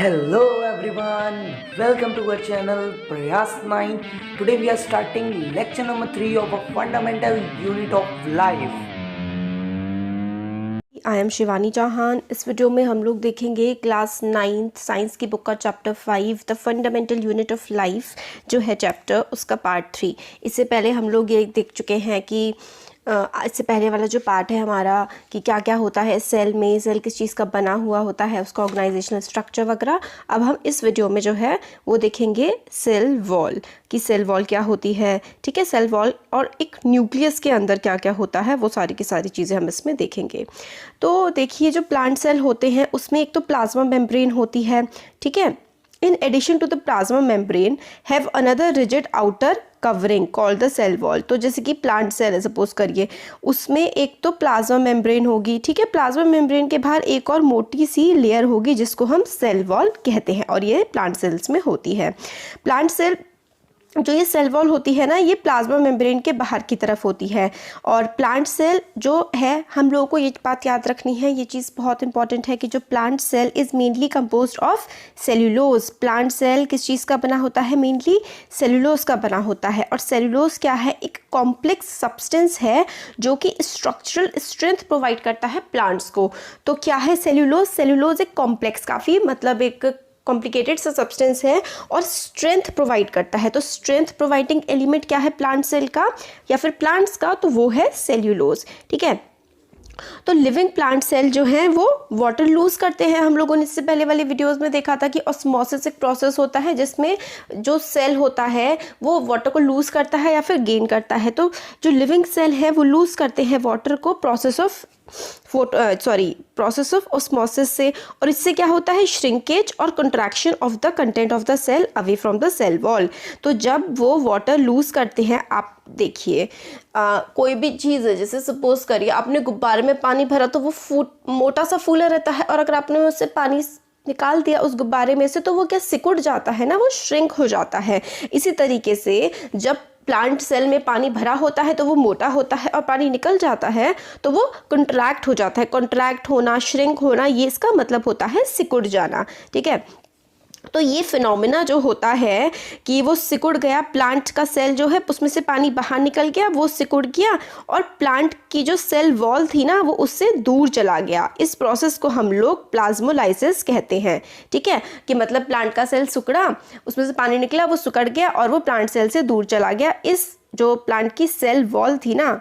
Hello everyone, welcome to our channel Prayas 9. Today we are starting lecture number 3 of a fundamental unit of life. I am Shivani Chauhan. इस video में हम लोग देखेंगे class 9 science की book का chapter 5 the fundamental unit of life जो है chapter, उसका पार्ट 3। इससे पहले हम लोग ये देख चुके हैं कि इससे पहले वाला जो पार्ट है हमारा कि क्या क्या होता है सेल में, सेल किस चीज़ का बना हुआ होता है, उसका ऑर्गेनाइजेशनल स्ट्रक्चर वगैरह। अब हम इस वीडियो में जो है वो देखेंगे सेल वॉल, कि सेल वॉल क्या होती है। ठीक है, सेल वॉल और एक न्यूक्लियस के अंदर क्या क्या होता है वो सारी की सारी चीज़ें हम इसमें देखेंगे। तो देखिए, जो प्लांट सेल होते हैं उसमें एक तो प्लाज्मा मेम्ब्रेन होती है। ठीक है, in addition to the plasma membrane have another rigid outer covering called the cell wall। तो जैसे कि प्लांट सेल है, सपोज करिए, उसमें एक तो प्लाज्मा मेम्ब्रेन होगी। ठीक है, प्लाज्मा मेम्ब्रेन के बाहर एक और मोटी सी लेयर होगी जिसको हम सेल वॉल कहते हैं, और ये प्लांट सेल्स में होती है। प्लांट सेल जो ये सेल वॉल होती है ना, ये प्लाज्मा मेम्ब्रेन के बाहर की तरफ होती है। और प्लांट सेल जो है, हम लोगों को ये बात याद रखनी है, ये चीज़ बहुत इंपॉर्टेंट है कि जो plant cell is mainly composed of cellulose. Plant cell किस चीज़ का बना होता है? मेनली सेल्यूलोज का बना होता है। और सेल्यूलोज क्या है? एक कॉम्प्लेक्स सब्सटेंस है जो कि स्ट्रक्चरल स्ट्रेंथ प्रोवाइड करता है प्लांट्स को। तो क्या है सेल्यूलोज? सेल्यूलोज एक कॉम्प्लेक्स, काफ़ी मतलब एक कॉम्प्लिकेटेड सा सब्सटेंस है और स्ट्रेंथ प्रोवाइड करता है। तो स्ट्रेंथ प्रोवाइडिंग एलिमेंट क्या है प्लांट सेल का या फिर प्लांट्स का? तो वो है सेल्यूलोज। ठीक है, तो लिविंग प्लांट सेल जो हैं वो वाटर लूज करते हैं। हम लोगों ने इससे पहले वाले वीडियोस में देखा था कि ऑस्मोसिस एक प्रोसेस होता है जिसमें जो सेल होता है वो वाटर को लूज करता है या फिर गेन करता है। तो जो लिविंग सेल है वो लूज करते हैं वाटर को प्रोसेस ऑफ ऑस्मोसिस से। और इससे क्या होता है? श्रिंकेज और contraction of the content of the cell away from the cell wall. तो जब वो वाटर लूज करते हैं, आप देखिए कोई भी चीज़ है, जैसे सपोज करिए आपने गुब्बारे में पानी भरा तो वो मोटा सा फूला रहता है, और अगर आपने उससे पानी निकाल दिया उस गुब्बारे में से तो वो क्या सिकुड़ जाता है ना, वो श्रिंक हो जाता है। इसी तरीके से जब प्लांट सेल में पानी भरा होता है तो वो मोटा होता है, और पानी निकल जाता है तो वो कंट्रैक्ट हो जाता है। कंट्रैक्ट होना, श्रिंक होना, ये इसका मतलब होता है सिकुड़ जाना। ठीक है, तो ये फिनोमेना जो होता है कि वो सिकुड़ गया, प्लांट का सेल जो है उसमें से पानी बाहर निकल गया, वो सिकुड़ गया और प्लांट की जो सेल वॉल थी ना वो उससे दूर चला गया। इस प्रोसेस को हम लोग प्लाज्मोलाइसिस कहते हैं। ठीक है, कि मतलब प्लांट का सेल सिकुड़ा, उसमें से पानी निकला, वो सिकुड़ गया और वो प्लांट सेल से दूर चला गया। इस जो प्लांट की सेल वॉल थी ना,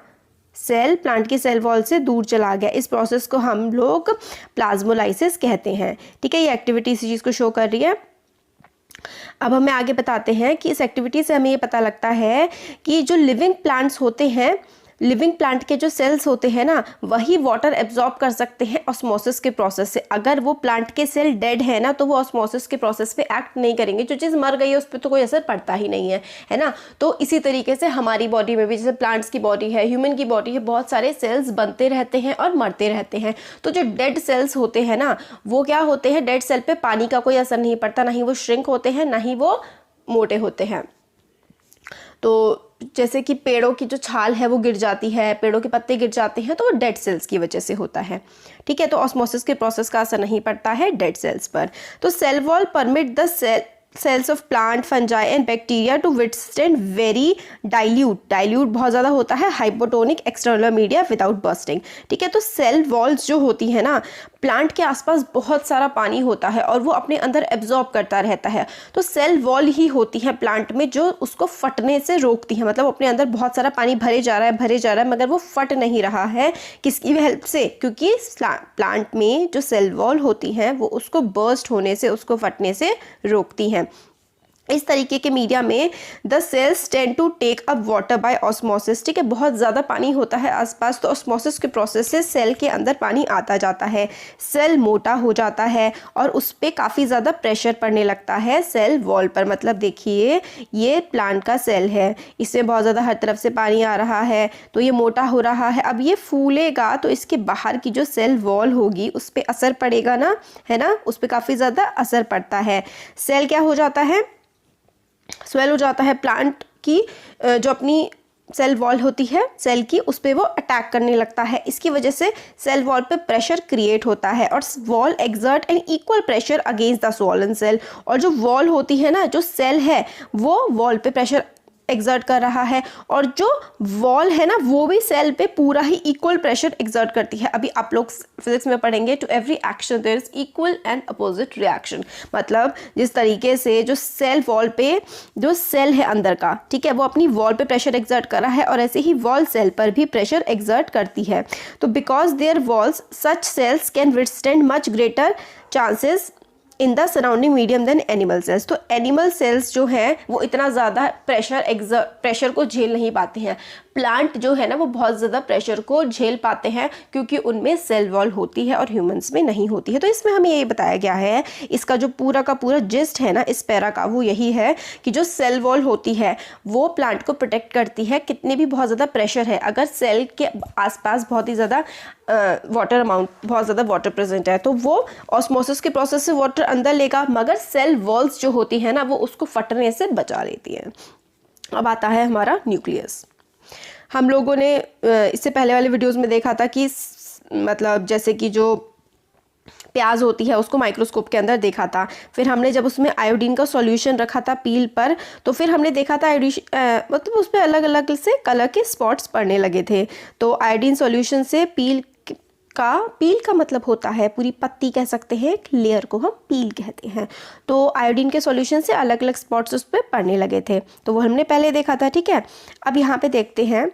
प्लांट की सेल वॉल से दूर चला गया, इस प्रोसेस को हम लोग प्लाज्मोलाइसिस कहते हैं। ठीक है, ये एक्टिविटी इसी चीज़ को शो कर रही है। अब हमें आगे बताते हैं कि इस एक्टिविटी से हमें ये पता लगता है कि जो लिविंग प्लांट्स होते हैं, लिविंग प्लांट के जो सेल्स होते हैं ना, वही वाटर एब्जॉर्ब कर सकते हैं ऑस्मोसिस के प्रोसेस से। अगर वो प्लांट के सेल डेड है ना तो वो ऑस्मोसिस के प्रोसेस पे एक्ट नहीं करेंगे। जो चीज़ मर गई है उस पर तो कोई असर पड़ता ही नहीं है ना। तो इसी तरीके से हमारी बॉडी में भी, जैसे प्लांट्स की बॉडी है, ह्यूमन की बॉडी है, बहुत सारे सेल्स बनते रहते हैं और मरते रहते हैं। तो जो डेड सेल्स होते हैं ना, वो क्या होते हैं? डेड सेल पे पानी का कोई असर नहीं पड़ता, ना ही वो श्रिंक होते हैं, ना ही वो मोटे होते हैं। तो जैसे कि पेड़ों की जो छाल है वो गिर जाती है, पेड़ों के पत्ते गिर जाते हैं, तो वो डेड सेल्स की वजह से होता है। ठीक है, तो ऑस्मोसिस के प्रोसेस का असर नहीं पड़ता है डेड सेल्स पर। तो cell wall permit the cells of plant, fungi and bacteria to withstand very dilute बहुत ज़्यादा होता है hypotonic external media without bursting. ठीक है, तो सेल वॉल्स जो होती है ना, प्लांट के आसपास बहुत सारा पानी होता है और वो अपने अंदर एब्जॉर्ब करता रहता है। तो सेल वॉल ही होती है प्लांट में जो उसको फटने से रोकती है। मतलब अपने अंदर बहुत सारा पानी भरे जा रहा है मगर वो फट नहीं रहा है। किसकी हेल्प से? क्योंकि प्लांट में जो सेल वॉल होती हैं वो उसको बर्स्ट होने से, उसको फटने से रोकती हैं। इस तरीके के मीडिया में the cells tend to take up water by osmosis. ठीक है, बहुत ज़्यादा पानी होता है आसपास, तो ऑस्मोसिस के प्रोसेस से सेल के अंदर पानी आता जाता है, सेल मोटा हो जाता है और उस पर काफ़ी ज़्यादा प्रेशर पड़ने लगता है सेल वॉल पर। मतलब देखिए, ये प्लांट का सेल है, इसमें बहुत ज़्यादा हर तरफ से पानी आ रहा है, तो ये मोटा हो रहा है। अब ये फूलेगा तो इसके बाहर की जो सेल वॉल होगी उस पर असर पड़ेगा ना, है ना, उस पर काफ़ी ज़्यादा असर पड़ता है। सेल क्या हो जाता है? स्वेल हो जाता है। प्लांट की जो अपनी सेल वॉल होती है सेल की, उस पर वो अटैक करने लगता है। इसकी वजह से सेल वॉल पे प्रेशर क्रिएट होता है और wall exert an equal pressure against the swollen cell. और जो वॉल होती है ना, जो सेल है वो वॉल पे प्रेशर एक्सर्ट कर रहा है और जो वॉल है ना वो भी सेल पे पूरा ही इक्वल प्रेशर एक्सर्ट करती है। अभी आप लोग फिजिक्स में पढ़ेंगे, to every action there is equal and opposite reaction. मतलब जिस तरीके से जो सेल वॉल पे जो सेल है अंदर का, ठीक है, वो अपनी वॉल पे प्रेशर एक्सर्ट कर रहा है और ऐसे ही वॉल सेल पर भी प्रेशर एक्सर्ट करती है। तो because their walls such cells can withstand much greater chances in the surrounding medium than animal cells. तो एनिमल सेल्स जो हैं वो इतना ज़्यादा प्रेशर को झेल नहीं पाते हैं। प्लांट जो है ना वो बहुत ज़्यादा प्रेशर को झेल पाते हैं क्योंकि उनमें सेल वॉल होती है और ह्यूमंस में नहीं होती है। तो इसमें हमें ये बताया गया है, इसका जो पूरा का पूरा जिस्ट है ना इस पैरा का, वो यही है कि जो सेल वॉल होती है वो प्लांट को प्रोटेक्ट करती है। कितने भी बहुत ज़्यादा प्रेशर है, अगर सेल के आसपास बहुत ही ज़्यादा वाटर अमाउंट, बहुत ज़्यादा वाटर प्रेजेंट है तो वो ऑस्मोसिस के प्रोसेस से वाटर अंदर लेगा, मगर सेल वॉल्स जो होती है ना वो उसको फटने से बचा लेती है। अब आता है हमारा न्यूक्लियस। हम लोगों ने इससे पहले वाले वीडियोस में देखा था कि मतलब जैसे कि जो प्याज होती है उसको माइक्रोस्कोप के अंदर देखा था, फिर हमने जब उसमें आयोडीन का सॉल्यूशन रखा था पील पर तो फिर हमने देखा था मतलब उस पर अलग अलग से कलर के स्पॉट्स पड़ने लगे थे। तो आयोडीन सॉल्यूशन से पील का मतलब होता है पूरी पत्ती कह सकते हैं, एक लेयर को हम पील कहते हैं। तो आयोडीन के सॉल्यूशन से अलग अलग स्पॉट्स उस पर पड़ने लगे थे, तो वो हमने पहले देखा था, ठीक है। अब यहाँ पे देखते हैं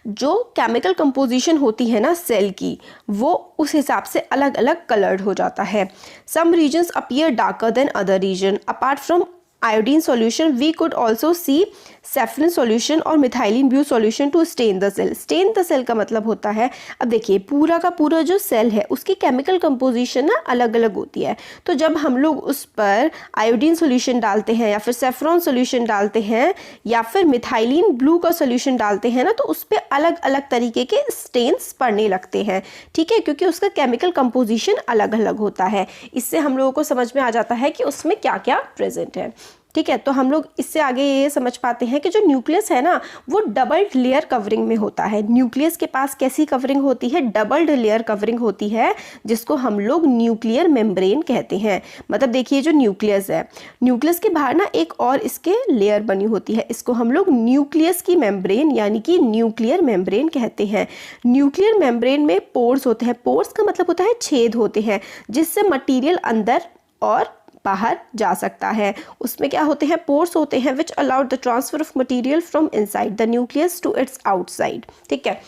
जो केमिकल कंपोजिशन होती है ना सेल की, वो उस हिसाब से अलग अलग कलर्ड हो जाता है। Some regions appear darker than other region. Apart from iodine solution we could also see safranin solution और methylene blue solution to stain the cell. Stain the cell का मतलब होता है, अब देखिए पूरा का पूरा जो सेल है उसकी केमिकल कंपोजिशन ना अलग अलग होती है। तो जब हम लोग उस पर आयोडीन सॉल्यूशन डालते हैं या फिर सेफ्रॉन सॉल्यूशन डालते हैं या फिर मिथाइलिन ब्लू का सॉल्यूशन डालते हैं ना, तो उस पर अलग अलग तरीके के स्टेन्स पड़ने लगते हैं, ठीक है, क्योंकि उसका केमिकल कंपोजिशन अलग अलग होता है। इससे हम लोगों को समझ में आ जाता है कि उसमें क्या क्या प्रेजेंट है, ठीक है। तो हम लोग इससे आगे ये समझ पाते हैं कि जो न्यूक्लियस है ना वो डबल्ड लेयर कवरिंग में होता है। न्यूक्लियस के पास कैसी कवरिंग होती है? डबल्ड लेयर कवरिंग होती है, जिसको हम लोग न्यूक्लियर मेम्ब्रेन कहते हैं। मतलब देखिए जो न्यूक्लियस है, न्यूक्लियस के बाहर ना एक और इसके लेयर बनी होती है, इसको हम लोग न्यूक्लियस की मेम्ब्रेन यानी कि न्यूक्लियर मेम्ब्रेन कहते हैं। न्यूक्लियर मेम्ब्रेन में पोर्स होते हैं। पोर्स का मतलब होता है छेद होते हैं, जिससे मटीरियल अंदर और बाहर जा सकता है। उसमें क्या होते हैं? पोर्स होते हैं which allowed the transfer of material from inside the nucleus to its outside, ठीक है।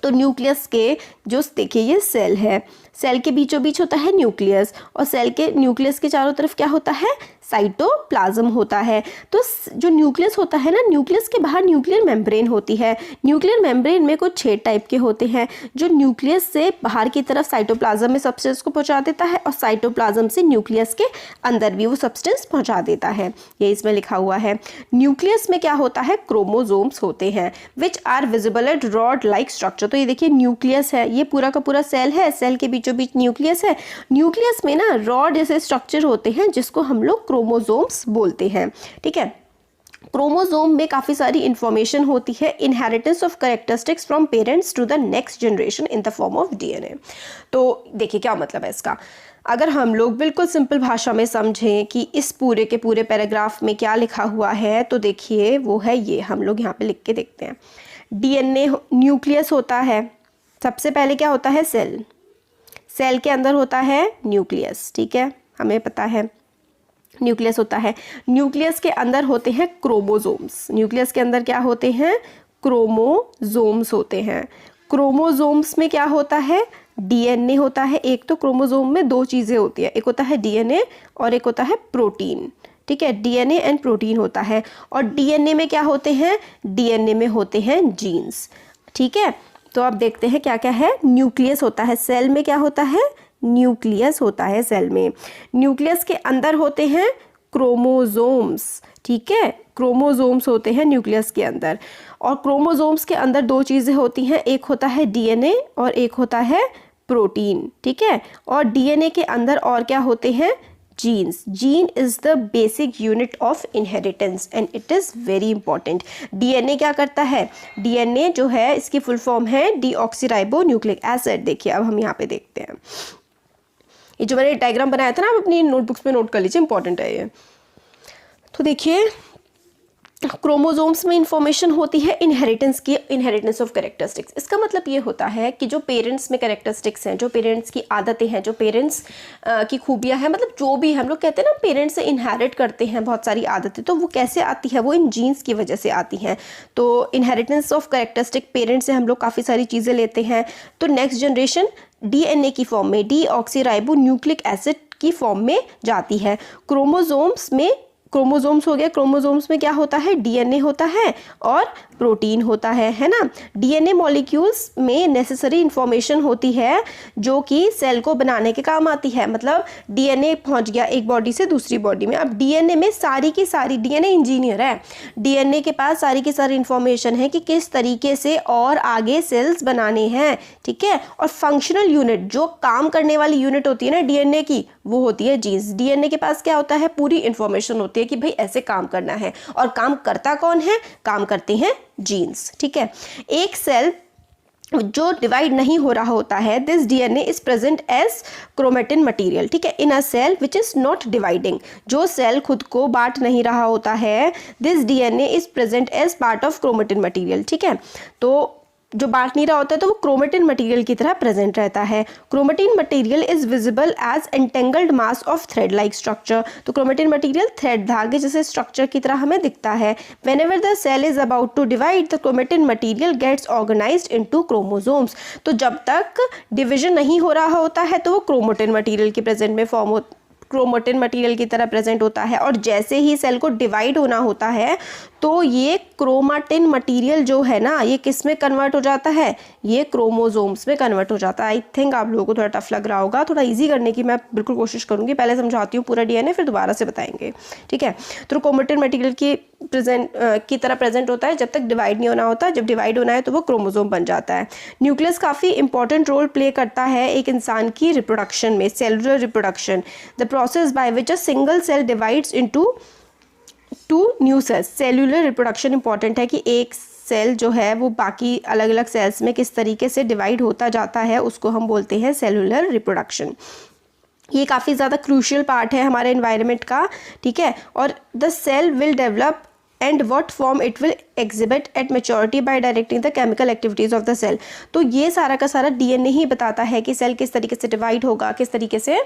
तो न्यूक्लियस के जो देखिए ये सेल है, सेल के बीचों बीच होता है न्यूक्लियस और सेल के न्यूक्लियस के चारों तरफ क्या होता है? साइटोप्लाज्म होता है। तो जो न्यूक्लियस होता है ना, न्यूक्लियस के बाहर न्यूक्लियर मेम्ब्रेन होती है। न्यूक्लियर मेम्ब्रेन में कुछ छेद टाइप के होते हैं जो न्यूक्लियस से बाहर की तरफ साइटोप्लाज्म में सब्सटेंस को पहुंचा देता है और साइटोप्लाज्म से न्यूक्लियस के अंदर भी वो सब्सटेंस पहुंचा देता है। ये इसमें लिखा हुआ है। न्यूक्लियस में क्या होता है? क्रोमोसोम्स होते हैं which are visible at rod like structure. तो ये देखिए न्यूक्लियस है, ये पूरा का पूरा सेल है, सेल के बीचों बीच न्यूक्लियस है। न्यूक्लियस में ना रॉड जैसे स्ट्रक्चर होते हैं जिसको हम लोग क्रोमोसोम्स बोलते हैं, ठीक है। क्रोमोसोम में काफ़ी सारी इंफॉर्मेशन होती है, inheritance of characteristics from parents to the next generation in the form of DNA. तो देखिए क्या मतलब है इसका। अगर हम लोग बिल्कुल सिंपल भाषा में समझें कि इस पूरे के पूरे पैराग्राफ में क्या लिखा हुआ है, तो देखिए वो है ये, हम लोग यहाँ पे लिख के देखते हैं। डीएनए न्यूक्लियस होता है, सबसे पहले क्या होता है? सेल, सेल के अंदर होता है न्यूक्लियस, ठीक है, हमें पता है न्यूक्लियस होता है। न्यूक्लियस के अंदर होते हैं क्रोमोसोम्स। न्यूक्लियस के अंदर क्या होते हैं? क्रोमोसोम्स होते हैं। क्रोमोसोम्स में क्या होता है? डीएनए होता है। एक तो क्रोमोसोम में दो चीज़ें होती है, एक होता है डीएनए और एक होता है प्रोटीन, ठीक है। डीएनए एंड प्रोटीन होता है। और डीएनए में क्या होते हैं? डीएनए में होते हैं जीन्स, ठीक है। तो अब देखते हैं क्या क्या है। न्यूक्लियस होता है, सेल में क्या होता है? न्यूक्लियस होता है सेल में। न्यूक्लियस के अंदर होते हैं क्रोमोसोम्स, ठीक है, क्रोमोसोम्स होते हैं न्यूक्लियस के अंदर। और क्रोमोसोम्स के अंदर दो चीज़ें होती हैं, एक होता है डीएनए और एक होता है प्रोटीन, ठीक है। और डीएनए के अंदर और क्या होते हैं? genes. Gene is the basic unit of inheritance and it is very important. DNA क्या करता है? DNA जो है इसकी फुल फॉर्म है डीऑक्सीराइबोन्यूक्लिक एसिड। देखिए अब हम यहाँ पे देखते हैं, ये जो मैंने डायग्राम बनाया था ना, आप अपनी नोटबुक्स में नोट कर लीजिए, इंपॉर्टेंट है ये। तो देखिए क्रोमोसोम्स में इंफॉर्मेशन होती है इनहेरिटेंस की, इनहेरिटेंस ऑफ कैरेक्टरिस्टिक्स। इसका मतलब ये होता है कि जो पेरेंट्स में कैरेक्टरिस्टिक्स हैं, जो पेरेंट्स की आदतें हैं, जो पेरेंट्स की खूबियां हैं, मतलब जो भी हम लोग कहते हैं ना पेरेंट्स से इनहेरिट करते हैं बहुत सारी आदतें, तो वो कैसे आती है? वो इन जीन्स की वजह से आती हैं। तो इनहेरिटेंस ऑफ कैरेक्टरिस्टिक, पेरेंट्स से हम लोग काफ़ी सारी चीज़ें लेते हैं। तो नेक्स्ट जनरेशन DNA की फॉर्म में, डीऑक्सीराइबोन्यूक्लिक एसिड की फॉर्म में जाती है। क्रोमोसोम्स में, क्रोमोसोम्स हो गया, क्रोमोसोम्स में क्या होता है? DNA होता है और प्रोटीन होता है ना। DNA मॉलिक्यूल्स में नेसेसरी इंफॉर्मेशन होती है जो कि सेल को बनाने के काम आती है। मतलब DNA पहुंच गया एक बॉडी से दूसरी बॉडी में, अब DNA में सारी की सारी, DNA इंजीनियर है, DNA के पास सारी की सारी इंफॉर्मेशन है कि किस तरीके से और आगे सेल्स बनाने हैं, ठीक है। और फंक्शनल यूनिट, जो काम करने वाली यूनिट होती है ना DNA की, वो होती है जीन्स। DNA के पास क्या होता है? पूरी इंफॉर्मेशन होती है कि भाई ऐसे काम करना है, और काम करता कौन है? काम करते हैं जीन्स, ठीक है। एक सेल जो डिवाइड नहीं हो रहा होता है, this DNA is present as chromatin material, ठीक है, in a cell which is not dividing. जो सेल खुद को बांट नहीं रहा होता है, this DNA is present as part of chromatin material, ठीक है। तो जो बांट नहीं रहा होता है तो वो क्रोमेटिन मटेरियल की तरह प्रेजेंट रहता है। Chromatin material is visible as entangled mass of thread like structure. तो क्रोमेटिन मटेरियल थ्रेड, धागे जैसे स्ट्रक्चर की तरह हमें दिखता है। Whenever the cell is about to divide, the chromatin material gets organised into chromosomes. तो जब तक डिवीजन नहीं हो रहा होता है तो वो क्रोमेटिन मटेरियल की प्रेजेंट में फॉर्म क्रोमेटिन मटेरियल की तरह प्रेजेंट होता है, और जैसे ही सेल को डिवाइड होना होता है तो ये क्रोमेटिन मटेरियल जो है ना, ये किस में कन्वर्ट हो जाता है? ये क्रोमोसोम्स में कन्वर्ट हो जाता है। आई थिंक आप लोगों को थोड़ा टफ लग रहा होगा, थोड़ा इजी करने की मैं बिल्कुल कोशिश करूंगी। पहले समझाती हूँ पूरा DNA, फिर दोबारा से बताएंगे, ठीक है। तो क्रोमेटिन मटेरियल की तरह प्रेजेंट होता है जब तक डिवाइड नहीं होना होता। जब डिवाइड होना है तो वो क्रोमोसोम बन जाता है। न्यूक्लियस काफ़ी इंपॉर्टेंट रोल प्ले करता है एक इंसान की रिप्रोडक्शन में, cellular reproduction, the process by which a single cell divides into two new cells. Cellular reproduction important है कि एक सेल जो है वो बाकी अलग अलग सेल्स में किस तरीके से डिवाइड होता जाता है, उसको हम बोलते हैं सेलुलर रिप्रोडक्शन। ये काफ़ी ज़्यादा क्रूशियल पार्ट है हमारे एनवायरनमेंट का, ठीक है। और the cell will develop and what form it will exhibit at maturity by directing the chemical activities of the cell. तो ये सारा का सारा DNA ही बताता है कि सेल किस तरीके से डिवाइड होगा, किस तरीके से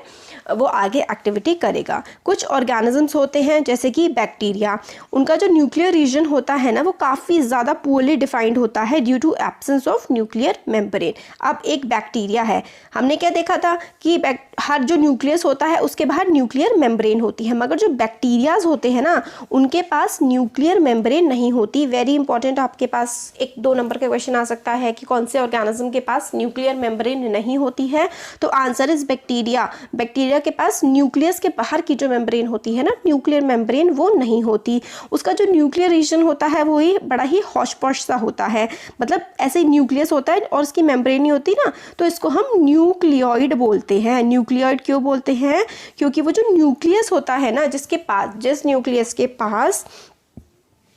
वो आगे एक्टिविटी करेगा। कुछ ऑर्गेनिजम्स होते हैं जैसे कि बैक्टीरिया, उनका जो न्यूक्लियर रीजन होता है ना वो काफ़ी ज़्यादा पुअरली डिफाइंड होता है due to absence of nuclear membrane. अब एक बैक्टीरिया है, हमने क्या देखा था कि हर जो न्यूक्लियस होता है उसके बाहर न्यूक्लियर मेम्ब्रेन होती है, मगर जो बैक्टीरियाज होते हैं ना उनके पास न्यूक्लियर मेम्ब्रेन नहीं होती। वेरी इंपॉर्टेंट, आपके पास 1-2 नंबर का क्वेश्चन आ सकता है कि कौन से ऑर्गेनिज्म के पास न्यूक्लियर मेम्ब्रेन नहीं होती है, तो आंसर इज बैक्टीरिया। बैक्टीरिया के पास न्यूक्लियस के बाहर की जो मेम्ब्रेन होती है ना, न्यूक्लियर मेम्ब्रेन, वो नहीं होती। उसका जो न्यूक्लियर रीजन होता है वो ही बड़ा ही हौश-पौश सा होता है, मतलब ऐसे न्यूक्लियस होता है और उसकी मेम्ब्रेन नहीं होती ना, तो इसको हम न्यूक्लियोइड बोलते हैं। न्यूक्लियोइड क्यों बोलते हैं? क्योंकि वो जो न्यूक्लियस होता है ना, जिसके पास, जिस न्यूक्लियस के पास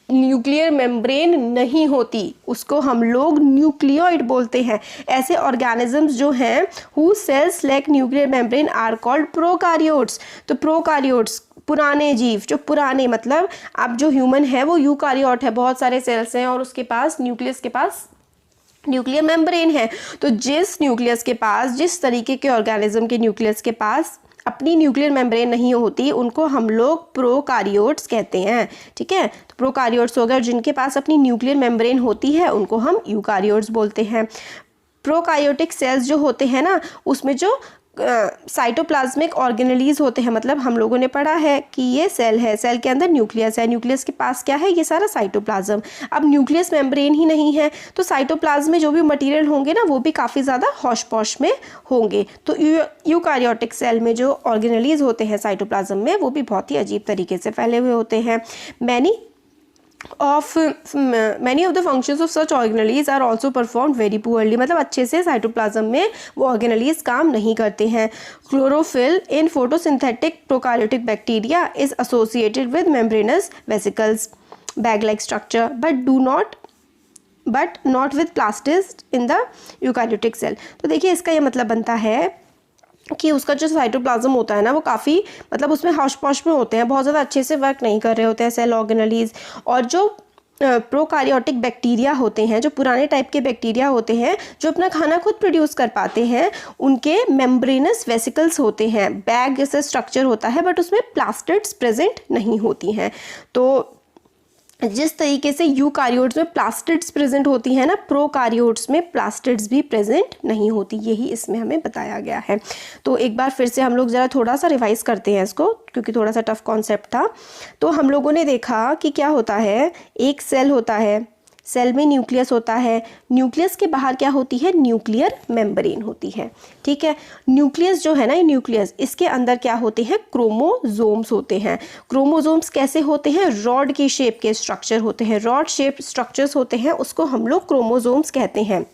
न्यूक्लियर मेम्ब्रेन नहीं होती, उसको हम लोग न्यूक्लियोइड बोलते हैं। ऐसे ऑर्गेनिजम्स जो हैं who cells lack nuclear membrane are called prokaryotes. तो प्रोकारियोट्स पुराने जीव, जो पुराने मतलब अब जो ह्यूमन है वो यूकारियोट है, बहुत सारे सेल्स हैं और उसके पास न्यूक्लियस के पास न्यूक्लियर मेम्ब्रेन है। तो जिस न्यूक्लियस के पास, जिस तरीके के ऑर्गेनिज्म के न्यूक्लियस के पास अपनी न्यूक्लियर मेम्ब्रेन नहीं होती, उनको हम लोग प्रोकारियोट्स कहते हैं, ठीक है। तो प्रोकारियोट्स हो गए, और जिनके पास अपनी न्यूक्लियर मेम्ब्रेन होती है उनको हम यूकारियोट्स बोलते हैं। प्रोकारियोटिक सेल्स जो होते हैं ना, उसमें जो साइटोप्लाज्मिक ऑर्गेनेलीज होते हैं, मतलब हम लोगों ने पढ़ा है कि ये सेल है, सेल के अंदर न्यूक्लियस है, न्यूक्लियस के पास क्या है? ये सारा साइटोप्लाज्म। अब न्यूक्लियस मेम्ब्रेन ही नहीं है तो साइटोप्लाज्म में जो भी मटेरियल होंगे ना वो भी काफ़ी ज़्यादा हौश-पौश में होंगे। तो यूकारियोटिक सेल में जो ऑर्गेनेलीज होते हैं साइटोप्लाज्म में, वो भी बहुत ही अजीब तरीके से फैले हुए होते हैं। Many of many of the functions of such organelles are also perform very poorly, मतलब अच्छे से साइटोप्लाज्म में वो ऑर्गेनेलीज काम नहीं करते हैं। Chlorophyll in photosynthetic prokaryotic bacteria is associated with membranous vesicles bag like structure but not with plastid in the eukaryotic cell. तो देखिए इसका ये मतलब बनता है कि उसका जो साइटोप्लाज्म होता है ना वो काफ़ी मतलब उसमें हौश पौश में होते हैं, बहुत ज़्यादा अच्छे से वर्क नहीं कर रहे होते हैं सेल ऑर्गेनेलीज। और जो प्रोकार्योटिक बैक्टीरिया होते हैं, जो पुराने टाइप के बैक्टीरिया होते हैं जो अपना खाना खुद प्रोड्यूस कर पाते हैं, उनके मेम्ब्रेनस वेसिकल्स होते हैं, बैग जैसा स्ट्रक्चर होता है, बट उसमें प्लास्टिड्स प्रेजेंट नहीं होती हैं। तो जिस तरीके से यूकार्योट्स में प्लास्टिड्स प्रेजेंट होती है ना, प्रोकार्योट्स में प्लास्टिड्स भी प्रेजेंट नहीं होती, यही इसमें हमें बताया गया है। तो एक बार फिर से हम लोग ज़रा थोड़ा सा रिवाइज करते हैं इसको, क्योंकि थोड़ा सा टफ कॉन्सेप्ट था। तो हम लोगों ने देखा कि क्या होता है, एक सेल होता है, सेल में न्यूक्लियस होता है, न्यूक्लियस के बाहर क्या होती है, न्यूक्लियर मेम्ब्रेन होती है। ठीक है, न्यूक्लियस जो है ना, ये न्यूक्लियस, इसके अंदर क्या होते हैं, क्रोमोजोम्स होते हैं। क्रोमोजोम्स कैसे होते हैं, रॉड की शेप के स्ट्रक्चर होते हैं, रॉड शेप स्ट्रक्चर्स होते हैं, उसको हम लोग क्रोमोजोम्स कहते हैं।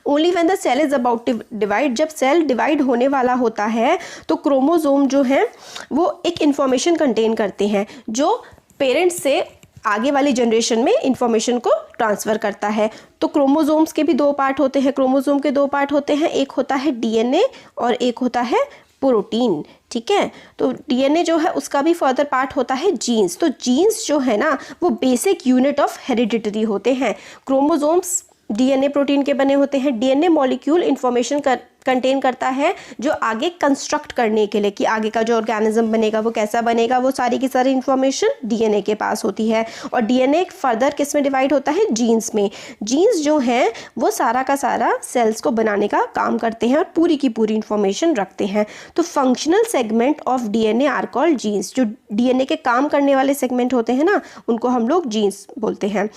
Only when the cell is about to divide, जब सेल डिवाइड होने वाला होता है तो क्रोमोजोम जो है वो एक इंफॉर्मेशन कंटेन करते हैं जो पेरेंट्स से आगे वाली जनरेशन में इंफॉर्मेशन को ट्रांसफ़र करता है। तो क्रोमोजोम्स के भी दो पार्ट होते हैं, क्रोमोजोम के दो पार्ट होते हैं, एक होता है डीएनए और एक होता है प्रोटीन। ठीक है, तो डीएनए जो है उसका भी फर्दर पार्ट होता है जीन्स। तो जीन्स जो है ना वो बेसिक यूनिट ऑफ हेरिडिटरी होते हैं। क्रोमोजोम्स डीएनए प्रोटीन के बने होते हैं। डीएनए मॉलिक्यूल इंफॉर्मेशन कंटेन करता है जो आगे कंस्ट्रक्ट करने के लिए, कि आगे का जो ऑर्गेनिज्म बनेगा वो कैसा बनेगा, वो सारी की सारी इंफॉर्मेशन डीएनए के पास होती है। और डीएनए फर्दर किस में डिवाइड होता है, जीन्स में। जीन्स जो हैं वो सारा का सारा सेल्स को बनाने का काम करते हैं और पूरी की पूरी इंफॉर्मेशन रखते हैं। तो functional segment of DNA are called genes. जो डीएनए के काम करने वाले सेगमेंट होते हैं ना उनको हम लोग जीन्स बोलते हैं।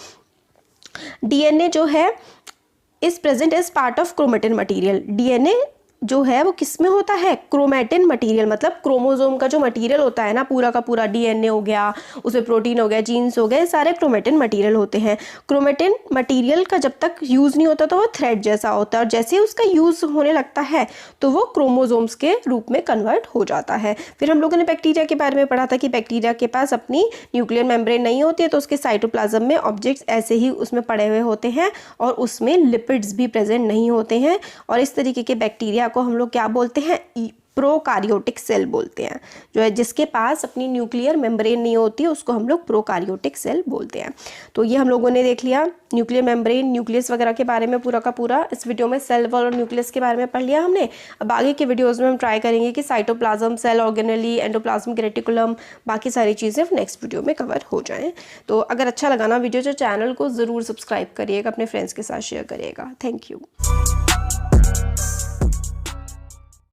डीएनए जो है is present as part of chromatin material. DNA जो है वो किस में होता है, क्रोमेटिन मटेरियल, मतलब क्रोमोजोम का जो मटेरियल होता है ना पूरा का पूरा, डीएनए हो गया, उसमें प्रोटीन हो गया, जीन्स हो गए, सारे क्रोमेटिन मटेरियल होते हैं। क्रोमेटिन मटेरियल का जब तक यूज़ नहीं होता तो वो थ्रेड जैसा होता है, और जैसे ही उसका यूज़ होने लगता है तो वो क्रोमोजोम्स के रूप में कन्वर्ट हो जाता है। फिर हम लोगों ने बैक्टीरिया के बारे में पढ़ा था कि बैक्टीरिया के पास अपनी न्यूक्लियर मेम्ब्रेन नहीं होती है, तो उसके साइटोप्लाज्म में ऑब्जेक्ट्स ऐसे ही उसमें पड़े हुए होते हैं और उसमें लिपिड्स भी प्रेजेंट नहीं होते हैं। और इस तरीके के बैक्टीरिया को हम लोग क्या बोलते हैं, प्रोकार्योटिक सेल बोलते हैं। जो है जिसके पास अपनी न्यूक्लियर मेम्ब्रेन नहीं होती है उसको हम लोग प्रोकार्योटिक सेल बोलते हैं। तो ये हम लोगों ने देख लिया न्यूक्लियर मेम्ब्रेन, न्यूक्लियस वगैरह के बारे में पूरा का पूरा। इस वीडियो में सेल वॉल और न्यूक्लियस के बारे में पढ़ लिया हमने। अब आगे के वीडियोस में हम ट्राई करेंगे कि cytoplasm, cell organelle, endoplasm reticulum, बाकी सारी चीज़ें नेक्स्ट वीडियो में कवर हो जाएँ। तो अगर अच्छा लगा ना वीडियो, जो चैनल को ज़रूर सब्सक्राइब करिएगा, अपने फ्रेंड्स के साथ शेयर करिएगा। Thank you.